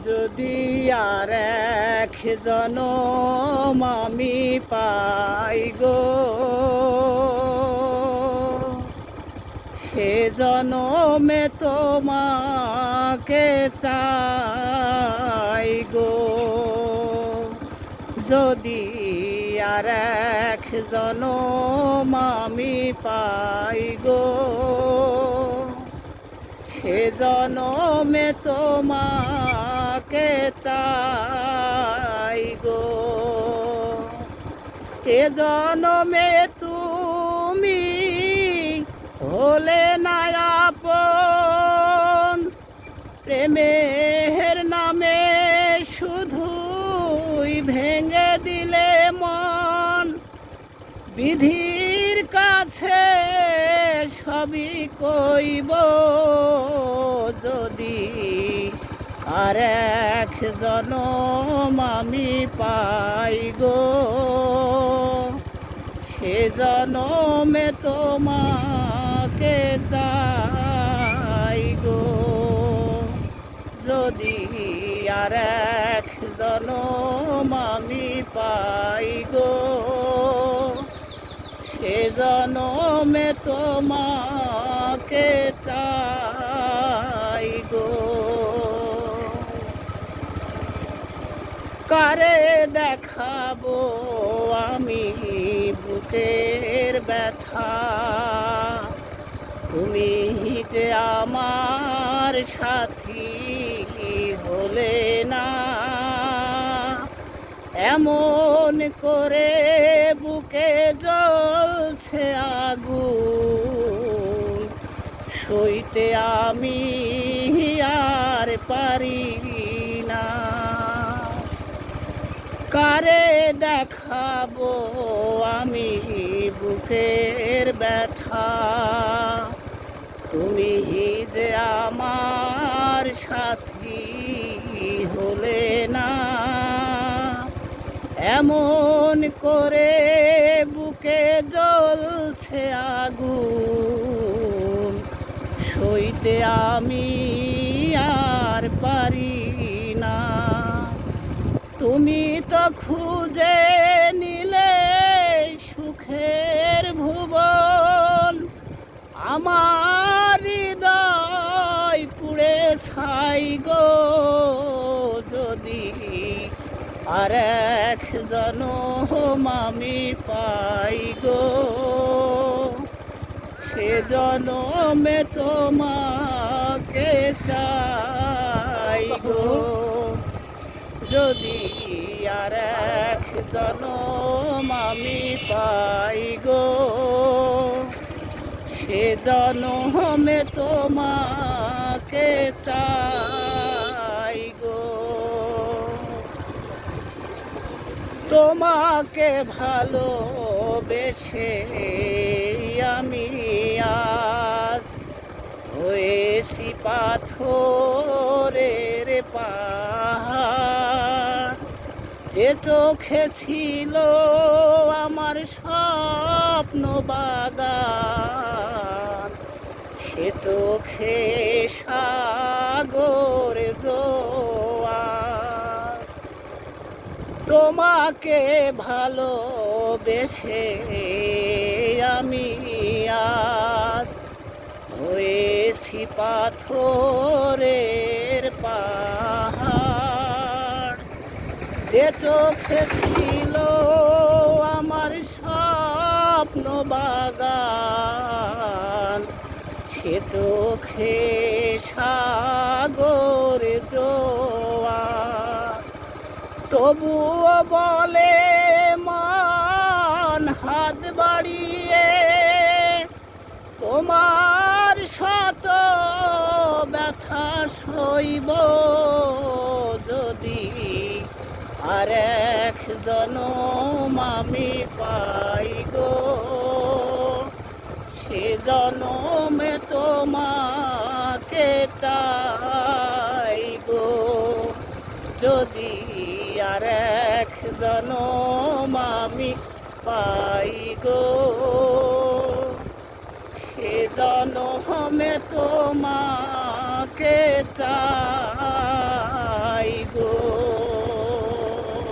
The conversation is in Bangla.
যদি আর এক জনম আমি পাই গো, সে জনমে তোমাকে চাই গো। যদি আর এক জনম আমি পাই গো, সে জনমে তোমাকে চাই গো। এ জনমে তুমি হলে না আপন, প্রেমের নামে শুধুই ভেঙে দিলে মন। বিধির কাছে সবই কইব, যদি আর এক জনম আমি পাই গো, সে জনমে তোমাকে চাই গো। যদি আর এক জনম আমি পাই গো, সে জনমে তোমাকে চাই গো। কারে দেখাবো আমি বুকের ব্যথা, তুমি যে আমার সাথী হলে না। এমন করে বুকে জ্বলছে আগুন, সইতে আমি আর পারি না। কারে দেখাবো আমি বুকের ব্যথা, তুমি যে আমার সাথী হলে না। এমন করে বুকে জ্বলছে আগুন, সইতে আমি আর পারি না। তুমি তো খুঁজে নিলে সুখের ভুবন, আমার হৃদয় পুড়ে ছাই গো। যদি আর এক জনম আমি পাই গো, সে জনমে তোমাকে চাই গো। যদি আর এক জনম আমি পাই গো, সে জনমে তোমাকে চাই গো। তোমাকে ভালোবেসে আমি আজ হয়েছি পাথরের পাহাড়। যে চোখে ছিল আমার স্বপ্ন বাগান, সে চোখে সাগর জোয়ার। তোমাকে ভালোবেসে আমি আজ হয়েছি পাথরের পাহাড়। যে চোখে ছিল আমার স্বপ্ন বাগান, সে চোখে সাগর জোয়ার। তবুও বলে মান হাত বাড়িয়ে, তোমার শত ব্যথা সইব। যদি আর এক জনম আমি পাই গো, সে জনমে তোমাকে চাই গো। যদি আর এক জনম আমি পাই গো, সে জনমে তোমাকে চাই।